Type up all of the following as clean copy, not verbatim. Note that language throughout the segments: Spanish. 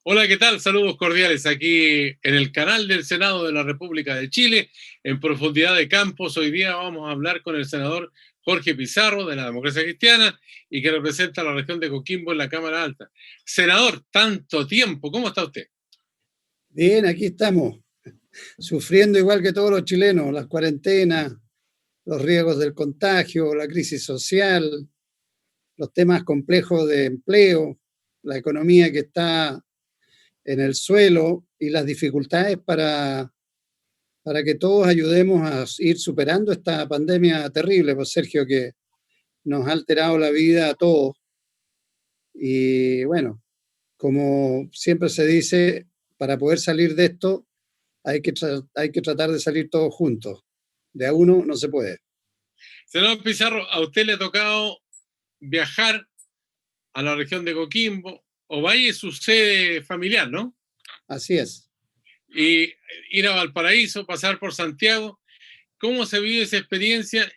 Hola, ¿qué tal? Saludos cordiales aquí en el canal del Senado de la República de Chile, en Profundidad de Campos. Hoy día vamos a hablar con el senador Jorge Pizarro de la Democracia Cristiana y que representa a la región de Coquimbo en la Cámara Alta. Senador, tanto tiempo, ¿cómo está usted? Bien, aquí estamos, sufriendo igual que todos los chilenos, las cuarentenas, los riesgos del contagio, la crisis social, los temas complejos de empleo, la economía que está en el suelo y las dificultades para que todos ayudemos a ir superando esta pandemia terrible, pues Sergio, que nos ha alterado la vida a todos. Y bueno, como siempre se dice, para poder salir de esto hay que tratar de salir todos juntos. De a uno no se puede. Senador Pizarro, a usted le ha tocado viajar a la región de Coquimbo, o vaya su sede familiar, ¿no? Así es. Y ir a Valparaíso, pasar por Santiago. ¿Cómo se vive esa experiencia?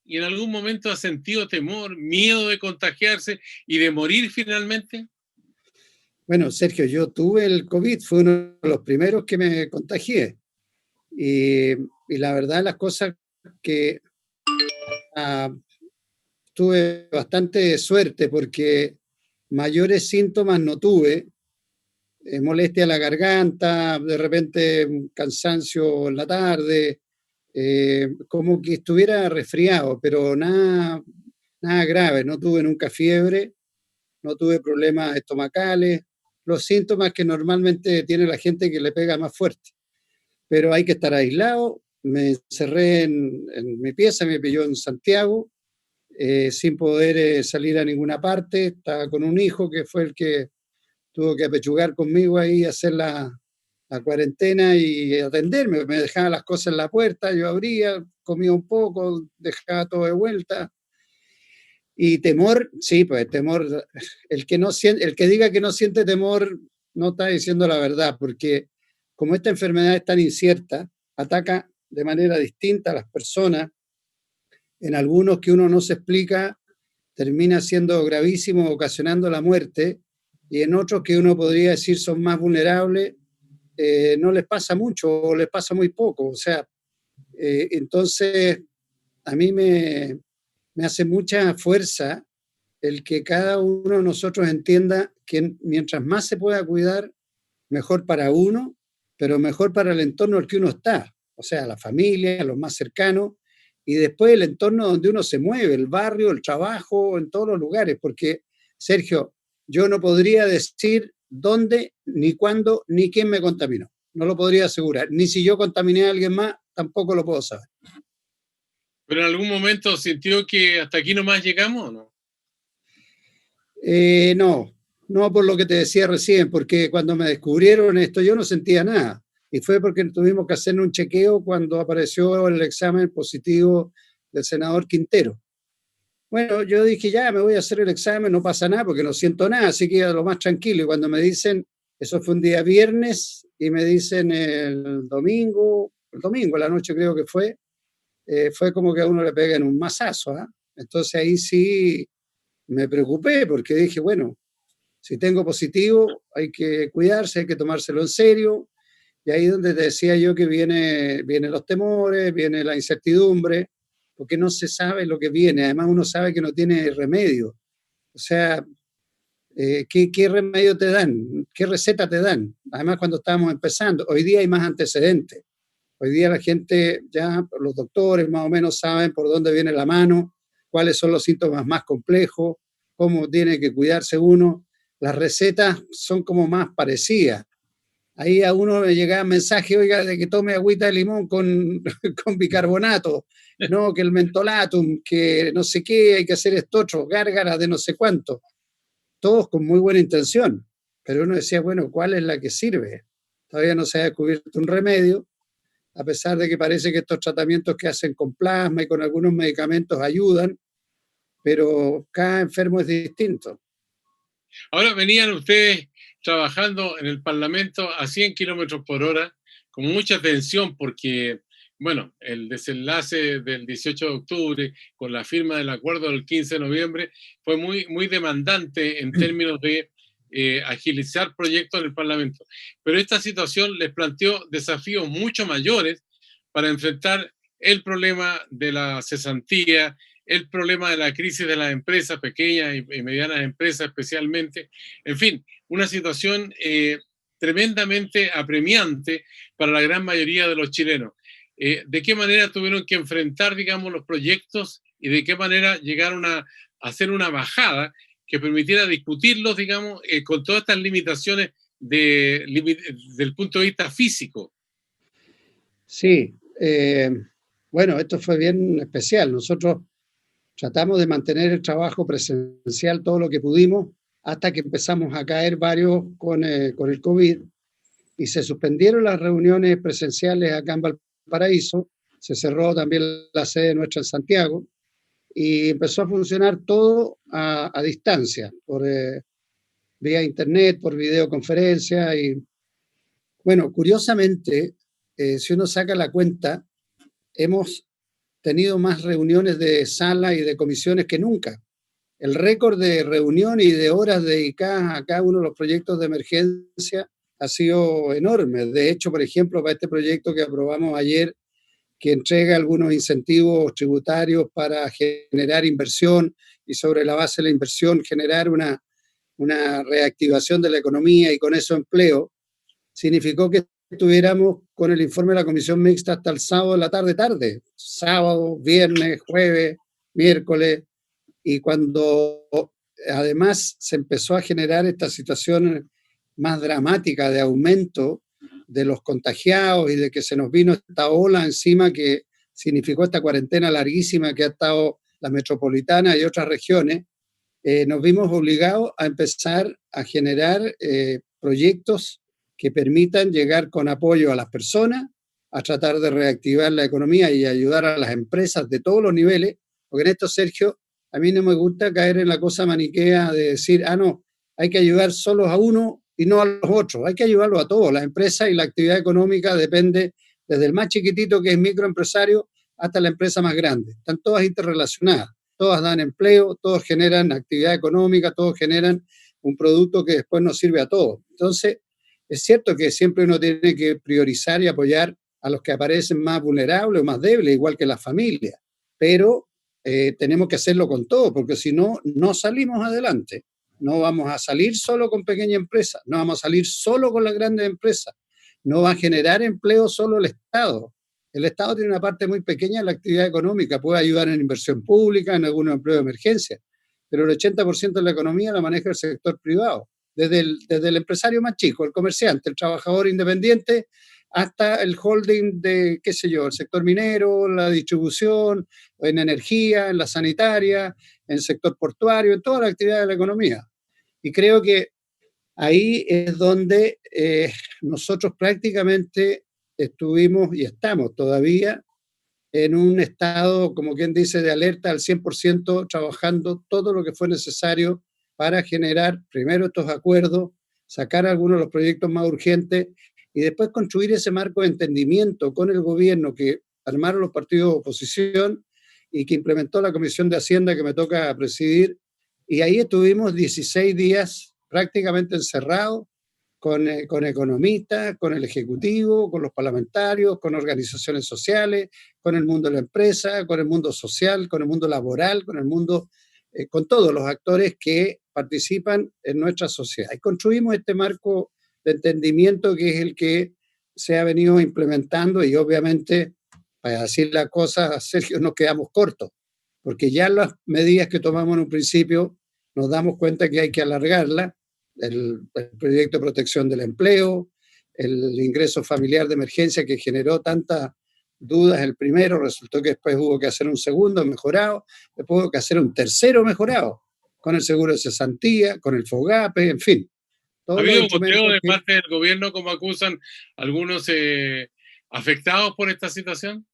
¿Y en algún momento ha sentido temor, miedo de contagiarse y de morir finalmente? Bueno, Sergio, yo tuve el COVID, fue uno de los primeros que me contagié. Y la verdad, las cosas que ah, tuve bastante suerte porque mayores síntomas no tuve. Molestia a la garganta, de repente un cansancio en la tarde, como que estuviera resfriado, pero nada grave. No tuve nunca fiebre, no tuve problemas estomacales, los síntomas que normalmente tiene la gente que le pega más fuerte. Pero hay que estar aislado. Me encerré en mi pieza, me pilló en Santiago, sin poder salir a ninguna parte. Estaba con un hijo que fue el que tuvo que apechugar conmigo ahí, hacer la cuarentena y atenderme. Me dejaba las cosas en la puerta, yo abría, comía un poco, dejaba todo de vuelta. Y temor, sí, pues temor, el que diga que no siente temor no está diciendo la verdad, porque como esta enfermedad es tan incierta, ataca de manera distinta a las personas, en algunos que uno no se explica, termina siendo gravísimo, ocasionando la muerte, y en otros que uno podría decir son más vulnerables, no les pasa mucho o les pasa muy poco. O sea, entonces a mí me hace mucha fuerza el que cada uno de nosotros entienda que mientras más se pueda cuidar, mejor para uno, pero mejor para el entorno en el que uno está, o sea, la familia, los más cercanos, y después el entorno donde uno se mueve, el barrio, el trabajo, en todos los lugares, porque, Sergio, yo no podría decir dónde, ni cuándo, ni quién me contaminó. No lo podría asegurar. Ni si yo contaminé a alguien más, tampoco lo puedo saber. ¿Pero en algún momento sintió que hasta aquí nomás llegamos o no? No, no por lo que te decía recién, porque cuando me descubrieron esto yo no sentía nada. Y fue porque tuvimos que hacer un chequeo cuando apareció el examen positivo del senador Quintero. Bueno, yo dije, ya, me voy a hacer el examen, no pasa nada porque no siento nada, así que iba lo más tranquilo. Y cuando me dicen, eso fue un día viernes, y me dicen el domingo, la noche creo que fue como que a uno le pegan un mazazo, ¿eh? Entonces ahí sí me preocupé porque dije, bueno, si tengo positivo, hay que cuidarse, hay que tomárselo en serio. Y ahí es donde te decía yo que vienen los temores, viene la incertidumbre, porque no se sabe lo que viene. Además, uno sabe que no tiene remedio. O sea, ¿qué remedio te dan? ¿Qué receta te dan? Además, cuando estábamos empezando, hoy día hay más antecedentes. Hoy día la gente, ya los doctores más o menos saben por dónde viene la mano, cuáles son los síntomas más complejos, cómo tiene que cuidarse uno. Las recetas son como más parecidas. Ahí a uno le llegaba mensaje, oiga, de que tome agüita de limón con, con bicarbonato, no, que el mentolatum, que no sé qué, hay que hacer esto otro, gárgaras de no sé cuánto. Todos con muy buena intención. Pero uno decía, bueno, ¿cuál es la que sirve? Todavía no se ha descubierto un remedio, a pesar de que parece que estos tratamientos que hacen con plasma y con algunos medicamentos ayudan, pero cada enfermo es distinto. Ahora venían ustedes trabajando en el Parlamento a 100 kilómetros por hora, con mucha tensión, porque, bueno, el desenlace del 18 de octubre, con la firma del acuerdo del 15 de noviembre, fue muy demandante en términos de agilizar proyectos en el Parlamento. Pero esta situación les planteó desafíos mucho mayores para enfrentar el problema de la cesantía, el problema de la crisis de las empresas, pequeñas y medianas empresas especialmente. En fin, una situación tremendamente apremiante para la gran mayoría de los chilenos. ¿De qué manera tuvieron que enfrentar, digamos, los proyectos y de qué manera llegaron a hacer una bajada que permitiera discutirlos, digamos, con todas estas limitaciones del punto de vista físico? Sí, bueno, esto fue bien especial. Nosotros tratamos de mantener el trabajo presencial todo lo que pudimos hasta que empezamos a caer varios con el COVID y se suspendieron las reuniones presenciales acá en Valparaíso, se cerró también la sede nuestra en Santiago y empezó a funcionar todo a distancia, por vía internet, por videoconferencia y bueno, curiosamente, si uno saca la cuenta, hemos tenido más reuniones de sala y de comisiones que nunca. El récord de reunión y de horas dedicadas a cada uno de los proyectos de emergencia ha sido enorme. De hecho, por ejemplo, para este proyecto que aprobamos ayer, que entrega algunos incentivos tributarios para generar inversión y sobre la base de la inversión generar una reactivación de la economía y con eso empleo, significó que estuviéramos con el informe de la comisión mixta hasta el sábado de la tarde, sábado, viernes, jueves, miércoles, y cuando además se empezó a generar esta situación más dramática de aumento de los contagiados y de que se nos vino esta ola encima que significó esta cuarentena larguísima que ha estado la metropolitana y otras regiones, nos vimos obligados a empezar a generar proyectos que permitan llegar con apoyo a las personas, a tratar de reactivar la economía y ayudar a las empresas de todos los niveles, porque en esto, Sergio, a mí no me gusta caer en la cosa maniquea de decir, no, hay que ayudar solo a uno y no a los otros, hay que ayudarlo a todos. Las empresas y la actividad económica depende desde el más chiquitito que es microempresario hasta la empresa más grande. Están todas interrelacionadas, todas dan empleo, todos generan actividad económica, todos generan un producto que después nos sirve a todos. Entonces, es cierto que siempre uno tiene que priorizar y apoyar a los que aparecen más vulnerables o más débiles, igual que las familias, pero tenemos que hacerlo con todo, porque si no, no salimos adelante. No vamos a salir solo con pequeñas empresas, no vamos a salir solo con las grandes empresas, no va a generar empleo solo el Estado. El Estado tiene una parte muy pequeña en la actividad económica, puede ayudar en inversión pública, en algunos empleos de emergencia, pero el 80% de la economía la maneja el sector privado, desde el empresario más chico, el comerciante, el trabajador independiente, hasta el holding de, qué sé yo, el sector minero, la distribución, en energía, en la sanitaria, en el sector portuario, en toda la actividad de la economía. Y creo que ahí es donde nosotros prácticamente estuvimos y estamos todavía en un estado, como quien dice, de alerta al 100%, trabajando todo lo que fue necesario para generar primero estos acuerdos, sacar algunos de los proyectos más urgentes y después construir ese marco de entendimiento con el gobierno que armaron los partidos de oposición y que implementó la Comisión de Hacienda que me toca presidir. Y ahí estuvimos 16 días prácticamente encerrados con economistas, con el Ejecutivo, con los parlamentarios, con organizaciones sociales, con el mundo de la empresa, con el mundo social, con el mundo laboral, con el mundo, con todos los actores que participan en nuestra sociedad. Y construimos este marco de entendimiento que es el que se ha venido implementando y obviamente, para decir las cosas, Sergio, nos quedamos cortos, porque ya las medidas que tomamos en un principio nos damos cuenta que hay que alargarlas. El proyecto de protección del empleo, el ingreso familiar de emergencia que generó tantas dudas el primero, resultó que después hubo que hacer un segundo mejorado, después hubo que hacer un tercero mejorado, con el seguro de cesantía, con el FOGAPE, en fin. ¿Ha habido goteo de parte del gobierno, como acusan algunos afectados por esta situación?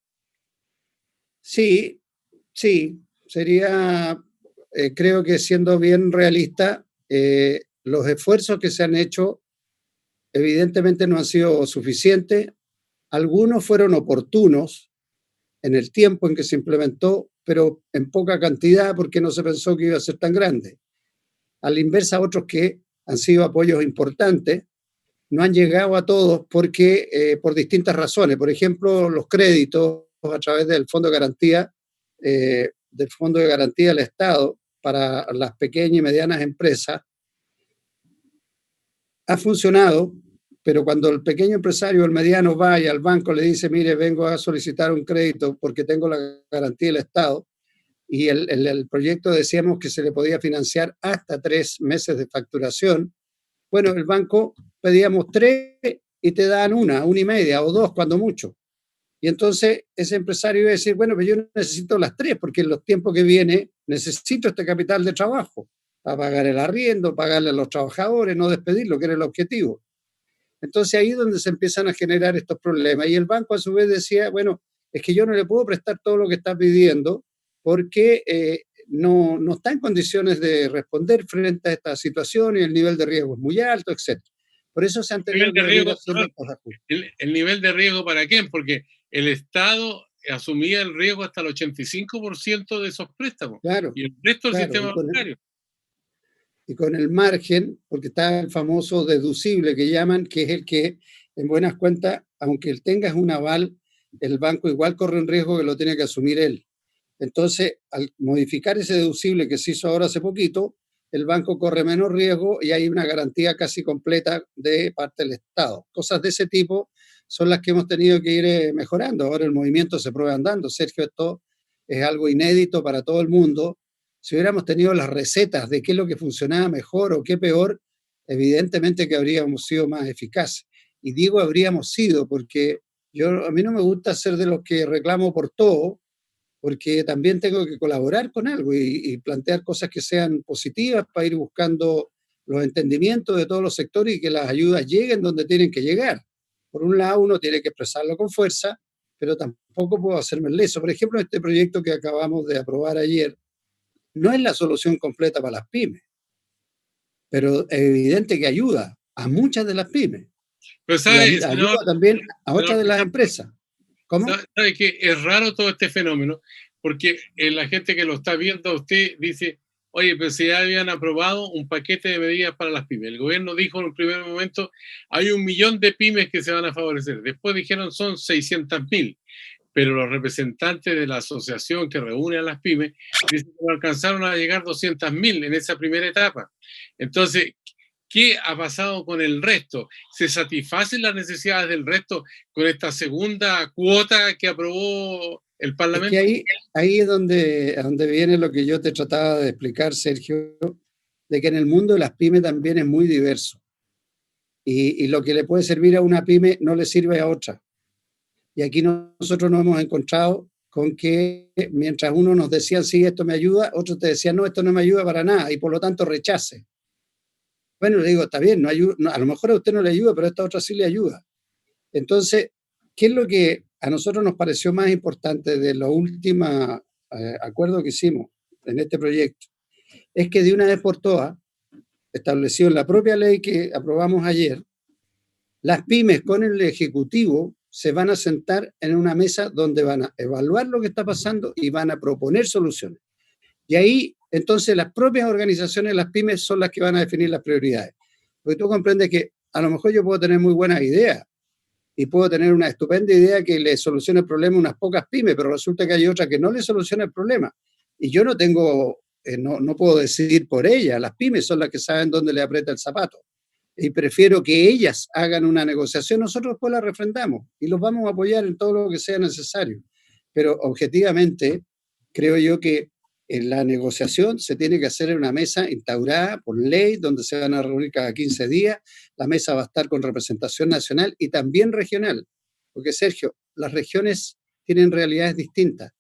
Sí, sí, sería, creo que siendo bien realista, los esfuerzos que se han hecho evidentemente no han sido suficientes. Algunos fueron oportunos en el tiempo en que se implementó, pero en poca cantidad porque no se pensó que iba a ser tan grande. A la inversa, otros que han sido apoyos importantes, no han llegado a todos porque por distintas razones. Por ejemplo, los créditos a través del Fondo de Garantía del Estado para las pequeñas y medianas empresas ha funcionado, pero cuando el pequeño empresario o el mediano va y al banco le dice, mire, vengo a solicitar un crédito porque tengo la garantía del Estado, y el proyecto decíamos que se le podía financiar hasta 3 meses de facturación, bueno, el banco pedíamos 3 y te dan 1, 1 y media o 2 cuando mucho. Y entonces ese empresario iba a decir, bueno, pero yo necesito las 3 porque en los tiempos que viene necesito este capital de trabajo para pagar el arriendo, pagarle a los trabajadores, no despedirlo, que era el objetivo. Entonces ahí es donde se empiezan a generar estos problemas. Y el banco a su vez decía, bueno, es que yo no le puedo prestar todo lo que está pidiendo porque no está en condiciones de responder frente a esta situación y el nivel de riesgo es muy alto, etc. Por eso se han tenido que venir haciendo estos ajustes. ¿El nivel de riesgo para quién? Porque el Estado asumía el riesgo hasta el 85% de esos préstamos. Claro, Y el resto del sistema bancario. Y con el margen, porque está el famoso deducible que llaman, que es el que, en buenas cuentas, aunque él tenga un aval, el banco igual corre un riesgo que lo tiene que asumir él. Entonces, al modificar ese deducible que se hizo ahora hace poquito, el banco corre menos riesgo y hay una garantía casi completa de parte del Estado. Cosas de ese tipo son las que hemos tenido que ir mejorando. Ahora el movimiento se prueba andando. Sergio, esto es algo inédito para todo el mundo. Si hubiéramos tenido las recetas de qué es lo que funcionaba mejor o qué peor, evidentemente que habríamos sido más eficaces. Y digo habríamos sido porque a mí no me gusta ser de los que reclamo por todo, porque también tengo que colaborar con algo y plantear cosas que sean positivas para ir buscando los entendimientos de todos los sectores y que las ayudas lleguen donde tienen que llegar. Por un lado, uno tiene que expresarlo con fuerza, pero tampoco puedo hacerme el leso. Por ejemplo, este proyecto que acabamos de aprobar ayer no es la solución completa para las pymes, pero es evidente que ayuda a muchas de las pymes. Pero sabe, ayuda también a otras de las empresas. ¿Cómo? ¿Sabe que es raro todo este fenómeno? Porque la gente que lo está viendo a usted dice, oye, pero si ya habían aprobado un paquete de medidas para las pymes. El gobierno dijo en un primer momento, hay 1 millón de pymes que se van a favorecer. Después dijeron son 600.000. Pero los representantes de la asociación que reúne a las pymes dicen que no alcanzaron a llegar 200.000 en esa primera etapa. Entonces, ¿qué ha pasado con el resto? ¿Se satisfacen las necesidades del resto con esta segunda cuota que aprobó el Parlamento? Es que ahí es donde viene lo que yo te trataba de explicar, Sergio, de que en el mundo de las pymes también es muy diverso. Y lo que le puede servir a una pyme no le sirve a otra. Y aquí nosotros nos hemos encontrado con que mientras uno nos decía, sí, esto me ayuda, otros te decían, no, esto no me ayuda para nada, y por lo tanto rechace. Bueno, le digo, está bien, no ayuda, a lo mejor a usted no le ayuda, pero a esta otra sí le ayuda. Entonces, ¿qué es lo que a nosotros nos pareció más importante de los últimos acuerdos que hicimos en este proyecto? Es que de una vez por todas, establecido en la propia ley que aprobamos ayer, las pymes con el Ejecutivo se van a sentar en una mesa donde van a evaluar lo que está pasando y van a proponer soluciones. Y ahí, entonces, las propias organizaciones de las pymes son las que van a definir las prioridades. Porque tú comprendes que a lo mejor yo puedo tener muy buenas ideas y puedo tener una estupenda idea que le solucione el problema a unas pocas pymes, pero resulta que hay otra que no le soluciona el problema. Y yo no tengo, no puedo decidir por ellas. Las pymes son las que saben dónde le aprieta el zapato. Y prefiero que ellas hagan una negociación, nosotros después la refrendamos y los vamos a apoyar en todo lo que sea necesario. Pero objetivamente, creo yo que en la negociación se tiene que hacer en una mesa instaurada por ley, donde se van a reunir cada 15 días. La mesa va a estar con representación nacional y también regional. Porque, Sergio, las regiones tienen realidades distintas,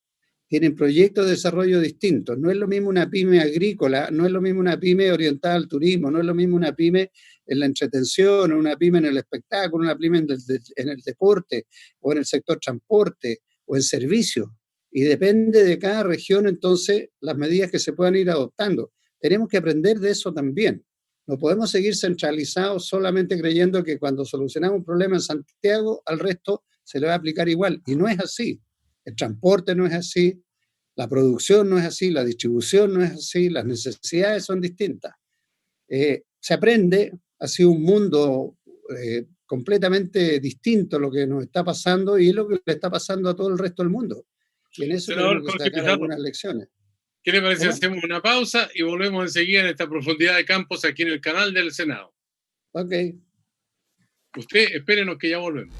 tienen proyectos de desarrollo distintos. No es lo mismo una pyme agrícola, no es lo mismo una pyme orientada al turismo, no es lo mismo una pyme en la entretención, una pyme en el espectáculo, una pyme en el deporte, o en el sector transporte, o en servicios. Y depende de cada región, entonces, las medidas que se puedan ir adoptando. Tenemos que aprender de eso también. No podemos seguir centralizados solamente creyendo que cuando solucionamos un problema en Santiago, al resto se le va a aplicar igual. Y no es así. El transporte no es así, la producción no es así, la distribución no es así, las necesidades son distintas. se aprende, ha sido un mundo completamente distinto lo que nos está pasando y es lo que le está pasando a todo el resto del mundo. Y en eso Senador tenemos que Jorge sacar Pizarro, algunas lecciones. ¿qué le parece? ¿Cómo? Hacemos una pausa y volvemos enseguida en esta profundidad de campos aquí en el canal del Senado. Ok. Usted espérenos que ya volvemos.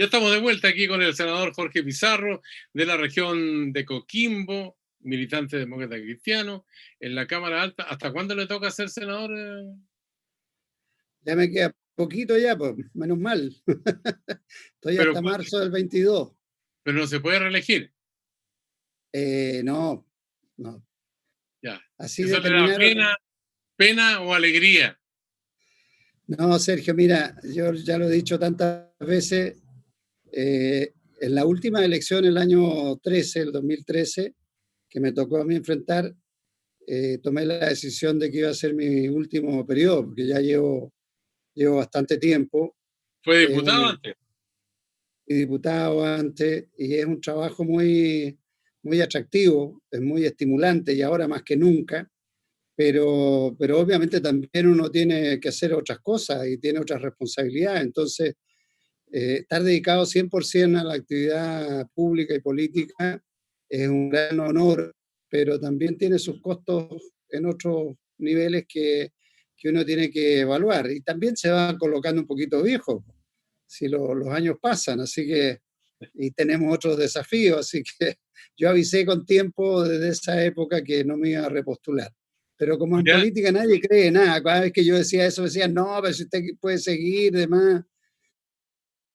Ya estamos de vuelta aquí con el senador Jorge Pizarro de la región de Coquimbo, militante demócrata cristiano, en la Cámara Alta. ¿Hasta cuándo le toca ser senador? Ya me queda poquito ya, pues, menos mal. Estoy Pero, hasta marzo del 22. pero no se puede reelegir. No, no. Ya. Así ¿Eso le da determinaron. pena o alegría? No, Sergio, mira, yo ya lo he dicho tantas veces. En la última elección, el año 13, el 2013, que me tocó a mí enfrentar, tomé la decisión de que iba a ser mi último periodo, porque ya llevo bastante tiempo. ¿Fue Es diputado un antes? diputado antes y es un trabajo muy, muy atractivo, es muy estimulante y ahora más que nunca, pero obviamente también uno tiene que hacer otras cosas y tiene otras responsabilidades. Entonces, estar dedicado 100% a la actividad pública y política es un gran honor, pero también tiene sus costos en otros niveles que uno tiene que evaluar. Y también se va colocando un poquito viejo si los años pasan, así que, y tenemos otros desafíos, así que yo avisé con tiempo desde esa época que no me iba a repostular. Pero como en Ya, política nadie cree nada, cada vez que yo decía eso, decían, no, pero si usted puede seguir, demás.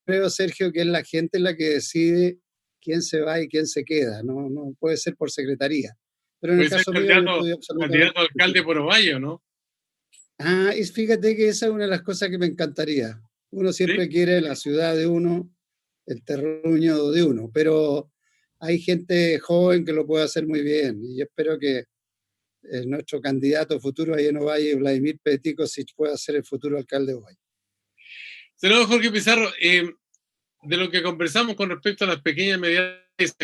Creo, Sergio, que es la gente la que decide quién se va y quién se queda, no puede ser por secretaría. Pero en el puede ser caso mío yo estoy candidato absolutamente a alcalde tranquilo. por Ovalle, ¿no? Ah, y fíjate que esa es una de las cosas que me encantaría. Uno Sí. siempre quiere la ciudad de uno, el terruño de uno, pero hay gente joven que lo puede hacer muy bien y yo espero que nuestro candidato futuro ahí en Ovalle, Vladimir Peticosich, pueda ser el futuro alcalde de Ovalle. Senador Jorge Pizarro, de lo que conversamos con respecto a las pequeñas y medianas,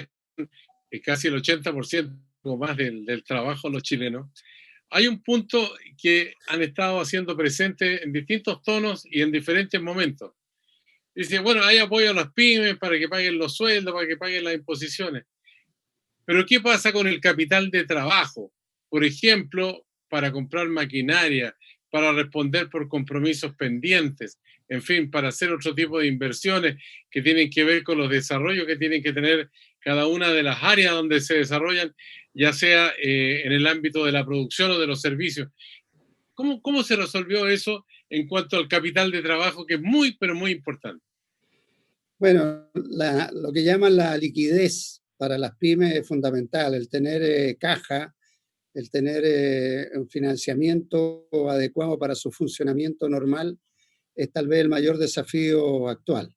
casi el 80% o más del trabajo de los chilenos, hay un punto que han estado haciendo presente en distintos tonos y en diferentes momentos. Dice, bueno, hay apoyo a las pymes para que paguen los sueldos, para que paguen las imposiciones. Pero ¿qué pasa con el capital de trabajo? Por ejemplo, para comprar maquinaria, para responder por compromisos pendientes, en fin, para hacer otro tipo de inversiones que tienen que ver con los desarrollos que tienen que tener cada una de las áreas donde se desarrollan, ya sea en el ámbito de la producción o de los servicios. ¿Cómo se resolvió eso en cuanto al capital de trabajo, que es muy, pero muy importante? Bueno, lo que llaman la liquidez para las pymes es fundamental, el tener caja, el tener un financiamiento adecuado para su funcionamiento normal es tal vez el mayor desafío actual.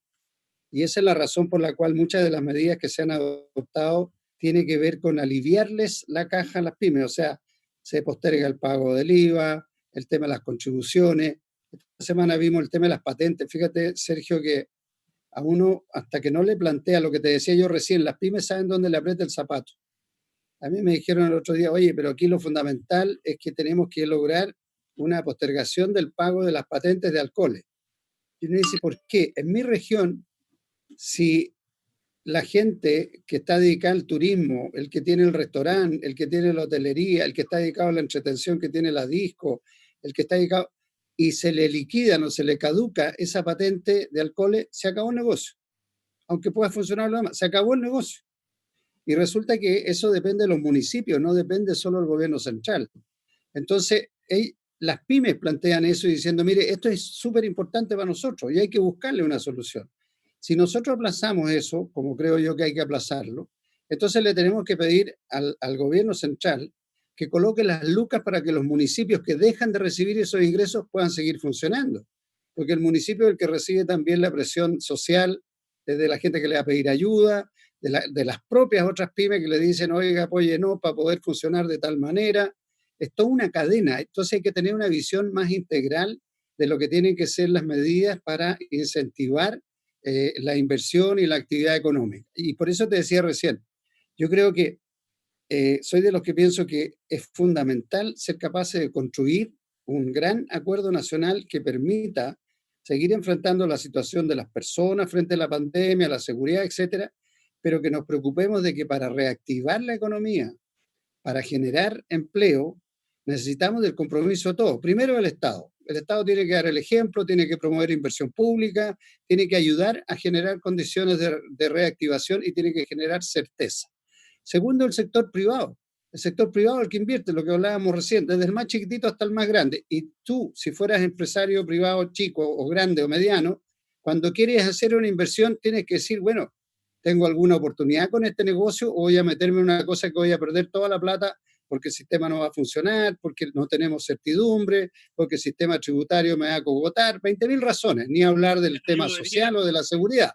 Y esa es la razón por la cual muchas de las medidas que se han adoptado tienen que ver con aliviarles la caja a las pymes, o sea, se posterga el pago del IVA, el tema de las contribuciones. Esta semana vimos el tema de las patentes. Fíjate, Sergio, que a uno, hasta que no le plantea lo que te decía yo recién, las pymes saben dónde le aprieta el zapato. A mí me dijeron el otro día, oye, pero aquí lo fundamental es que tenemos que lograr una postergación del pago de las patentes de alcoholes. Y uno dice, ¿por qué? En mi región, si la gente que está dedicada al turismo, el que tiene el restaurante, el que tiene la hotelería, el que está dedicado a la entretención, que tiene la disco, el que está dedicado, y se le liquidan o se le caduca esa patente de alcoholes, se acabó el negocio. Aunque pueda funcionar lo demás, se acabó el negocio. Y resulta que eso depende de los municipios, no depende solo del gobierno central. Entonces, las pymes plantean eso y diciendo, mire, esto es súper importante para nosotros y hay que buscarle una solución. Si nosotros aplazamos eso, como creo yo que hay que aplazarlo, entonces le tenemos que pedir al gobierno central que coloque las lucas para que los municipios que dejan de recibir esos ingresos puedan seguir funcionando. Porque el municipio es el que recibe también la presión social desde la gente que le va a pedir ayuda, de las propias otras pymes que le dicen, oiga, apóyenos para poder funcionar de tal manera. Es toda una cadena, entonces hay que tener una visión más integral de lo que tienen que ser las medidas para incentivar la inversión y la actividad económica. Y por eso te decía recién, yo creo que soy de los que pienso que es fundamental ser capaces de construir un gran acuerdo nacional que permita seguir enfrentando la situación de las personas frente a la pandemia, la seguridad, etcétera, pero que nos preocupemos de que para reactivar la economía, para generar empleo, necesitamos del compromiso de todos. Primero el Estado. El Estado tiene que dar el ejemplo, tiene que promover inversión pública, tiene que ayudar a generar condiciones de reactivación y tiene que generar certeza. Segundo, el sector privado. El sector privado es el que invierte, lo que hablábamos recién, desde el más chiquitito hasta el más grande. Y tú, si fueras empresario privado chico o grande o mediano, cuando quieres hacer una inversión, tienes que decir, bueno, tengo alguna oportunidad con este negocio o voy a meterme en una cosa que voy a perder toda la plata porque el sistema no va a funcionar, porque no tenemos certidumbre, porque el sistema tributario me va a cogotar, 20.000 razones, ni hablar del tema social o de la seguridad.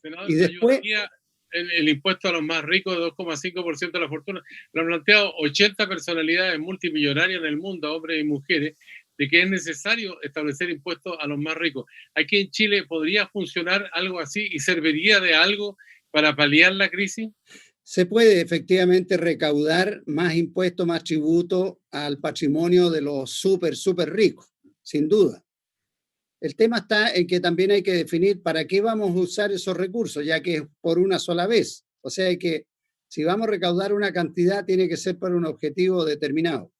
Senador, Y después, ayudaría el impuesto a los más ricos de 2,5% de la fortuna. Lo han planteado 80 personalidades multimillonarias en el mundo, hombres y mujeres, de que es necesario establecer impuestos a los más ricos. Aquí en Chile podría funcionar algo así y serviría de algo para paliar la crisis. se puede efectivamente recaudar más impuestos, más tributo al patrimonio de los súper ricos, sin duda. El tema está en que también hay que definir para qué vamos a usar esos recursos, ya que es por una sola vez. O sea, hay que, si vamos a recaudar una cantidad, tiene que ser para un objetivo determinado.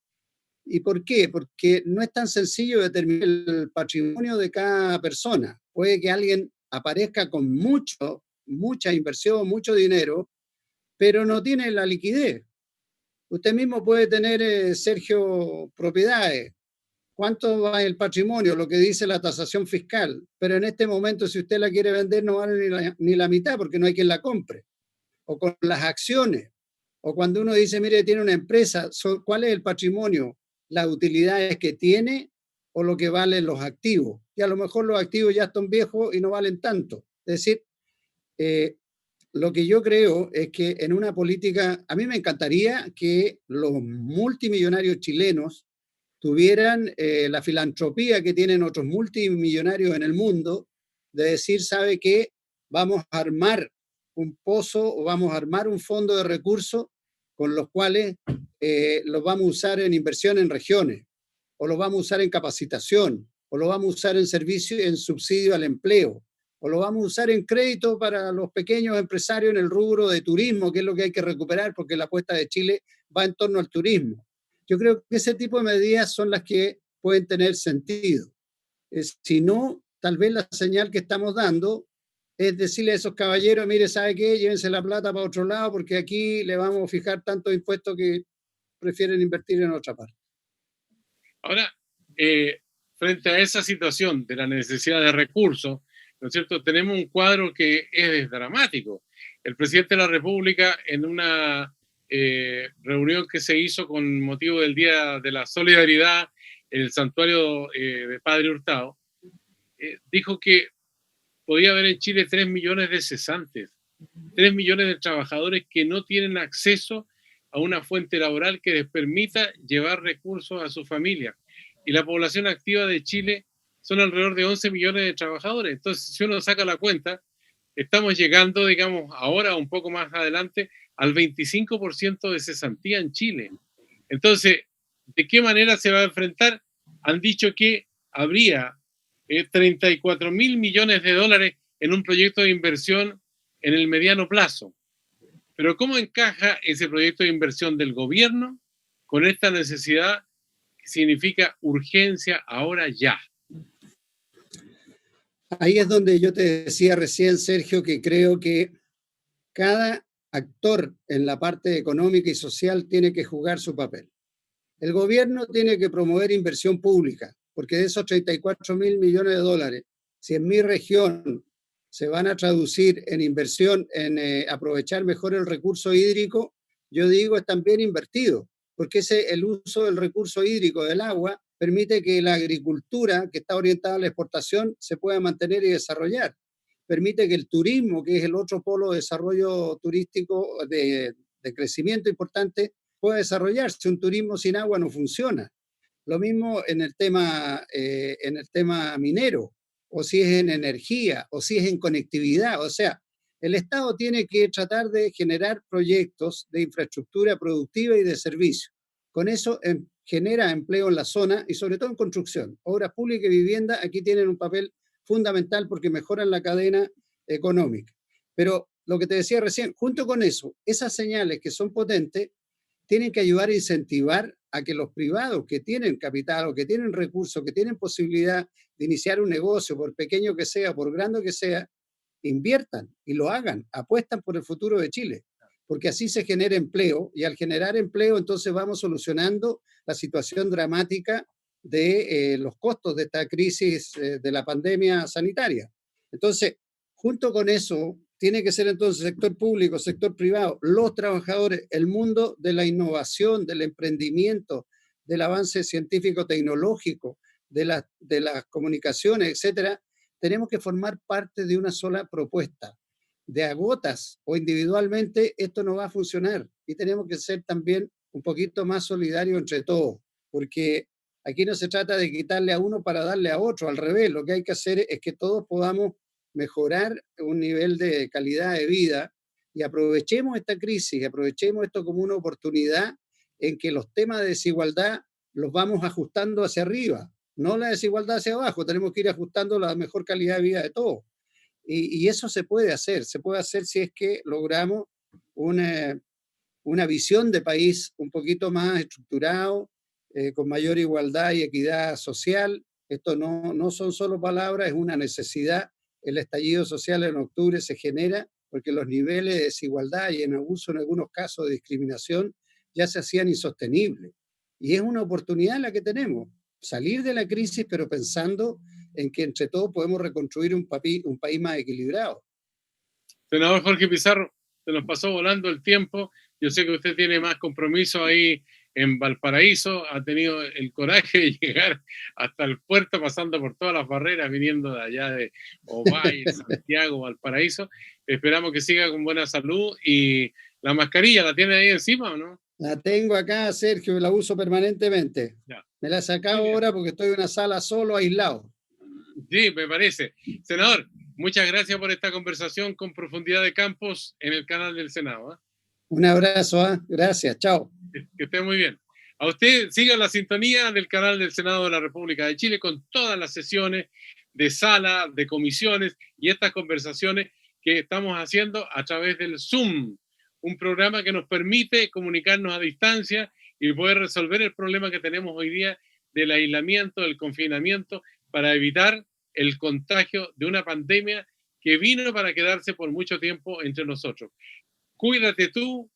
¿Y por qué? Porque no es tan sencillo determinar el patrimonio de cada persona. Puede que alguien aparezca con mucha inversión, mucho dinero, pero no tiene la liquidez. Usted mismo puede tener, Sergio, propiedades. ¿Cuánto va el patrimonio? Lo que dice la tasación fiscal. Pero en este momento, si usted la quiere vender, no vale ni la mitad porque no hay quien la compre. O con las acciones. O cuando uno dice, mire, tiene una empresa, ¿cuál es el patrimonio? ¿Las utilidades que tiene o lo que valen los activos? Y a lo mejor los activos ya están viejos y no valen tanto. Es decir, eh, lo que yo creo es que en una política, a mí me encantaría que los multimillonarios chilenos tuvieran la filantropía que tienen otros multimillonarios en el mundo, de decir, ¿sabe qué? Vamos a armar un pozo o vamos a armar un fondo de recursos con los cuales los vamos a usar en inversión en regiones, o los vamos a usar en capacitación, o lo vamos a usar en servicio, en subsidio al empleo, o lo vamos a usar en crédito para los pequeños empresarios en el rubro de turismo, que es lo que hay que recuperar porque la apuesta de Chile va en torno al turismo. Yo creo que ese tipo de medidas son las que pueden tener sentido. Si no, tal vez la señal que estamos dando es decirle a esos caballeros, mire, ¿sabe qué? Llévense la plata para otro lado porque aquí le vamos a fijar tantos impuestos que prefieren invertir en otra parte. Ahora, frente a esa situación de la necesidad de recursos, ¿no es cierto? Tenemos un cuadro que es dramático. El presidente de la República, en una reunión que se hizo con motivo del Día de la Solidaridad en el santuario de Padre Hurtado, dijo que podía haber en Chile 3 millones de cesantes, 3 millones de trabajadores que no tienen acceso a una fuente laboral que les permita llevar recursos a su familia. Y la población activa de Chile son alrededor de 11 millones de trabajadores. Entonces, si uno saca la cuenta, estamos llegando, digamos, ahora un poco más adelante, al 25% de cesantía en Chile. Entonces, ¿de qué manera se va a enfrentar? Han dicho que habría 34 mil millones de dólares en un proyecto de inversión en el mediano plazo. Pero ¿cómo encaja ese proyecto de inversión del gobierno con esta necesidad que significa urgencia ahora ya? Ahí es donde yo te decía recién, Sergio, que creo que cada actor en la parte económica y social tiene que jugar su papel. El gobierno tiene que promover inversión pública, porque de esos 34 mil millones de dólares, si en mi región se van a traducir en inversión, en aprovechar mejor el recurso hídrico, yo digo, están bien invertidos, porque el uso del recurso hídrico del agua permite que la agricultura, que está orientada a la exportación, se pueda mantener y desarrollar. Permite que el turismo, que es el otro polo de desarrollo turístico de crecimiento importante, pueda desarrollarse. Un turismo sin agua no funciona. Lo mismo en el tema minero, o si es en energía, o si es en conectividad. O sea, el Estado tiene que tratar de generar proyectos de infraestructura productiva y de servicio. Con eso genera empleo en la zona y sobre todo en construcción. Obras públicas y vivienda aquí tienen un papel fundamental porque mejoran la cadena económica. Pero lo que te decía recién, junto con eso, esas señales que son potentes tienen que ayudar a incentivar a que los privados que tienen capital o que tienen recursos, que tienen posibilidad de iniciar un negocio, por pequeño que sea, por grande que sea, inviertan y lo hagan, apuestan por el futuro de Chile, porque así se genera empleo y al generar empleo entonces vamos solucionando la situación dramática de los costos de esta crisis de la pandemia sanitaria. Entonces, junto con eso, tiene que ser entonces sector público, sector privado, los trabajadores, el mundo de la innovación, del emprendimiento, del avance científico-tecnológico, de las comunicaciones, etcétera, tenemos que formar parte de una sola propuesta. De a gotas o individualmente, esto no va a funcionar y tenemos que ser también un poquito más solidarios entre todos, porque aquí no se trata de quitarle a uno para darle a otro, al revés, lo que hay que hacer es que todos podamos mejorar un nivel de calidad de vida y aprovechemos esta crisis, aprovechemos esto como una oportunidad en que los temas de desigualdad los vamos ajustando hacia arriba, no la desigualdad hacia abajo, tenemos que ir ajustando la mejor calidad de vida de todos. Y eso se puede hacer si es que logramos una, una visión de país un poquito más estructurado, con mayor igualdad y equidad social. Esto no son solo palabras, es una necesidad. El estallido social en octubre se genera porque los niveles de desigualdad y en abuso en algunos casos de discriminación ya se hacían insostenibles. Y es una oportunidad la que tenemos, salir de la crisis, pero pensando en que entre todos podemos reconstruir un país más equilibrado. Senador Jorge Pizarro, se nos pasó volando el tiempo. Yo sé que usted tiene más compromiso ahí en Valparaíso, ha tenido el coraje de llegar hasta el puerto, pasando por todas las barreras, viniendo de allá de Ovalle, Santiago, Valparaíso. Esperamos que siga con buena salud. Y la mascarilla, ¿la tiene ahí encima o no? La tengo acá, Sergio, y la uso permanentemente. Ya. Me la he sacado ahora porque estoy en una sala solo, aislado. Sí, me parece. Senador, muchas gracias por esta conversación con Profundidad de Campos en el canal del Senado. Un abrazo, gracias, chao. Que esté muy bien. A usted siga la sintonía del canal del Senado de la República de Chile con todas las sesiones de sala, de comisiones y estas conversaciones que estamos haciendo a través del Zoom, un programa que nos permite comunicarnos a distancia y poder resolver el problema que tenemos hoy día del aislamiento, del confinamiento, para evitar el contagio de una pandemia que vino para quedarse por mucho tiempo entre nosotros. Cuídate tú,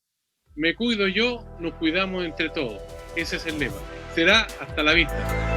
me cuido yo, nos cuidamos entre todos. Ese es el lema. Será hasta la vista.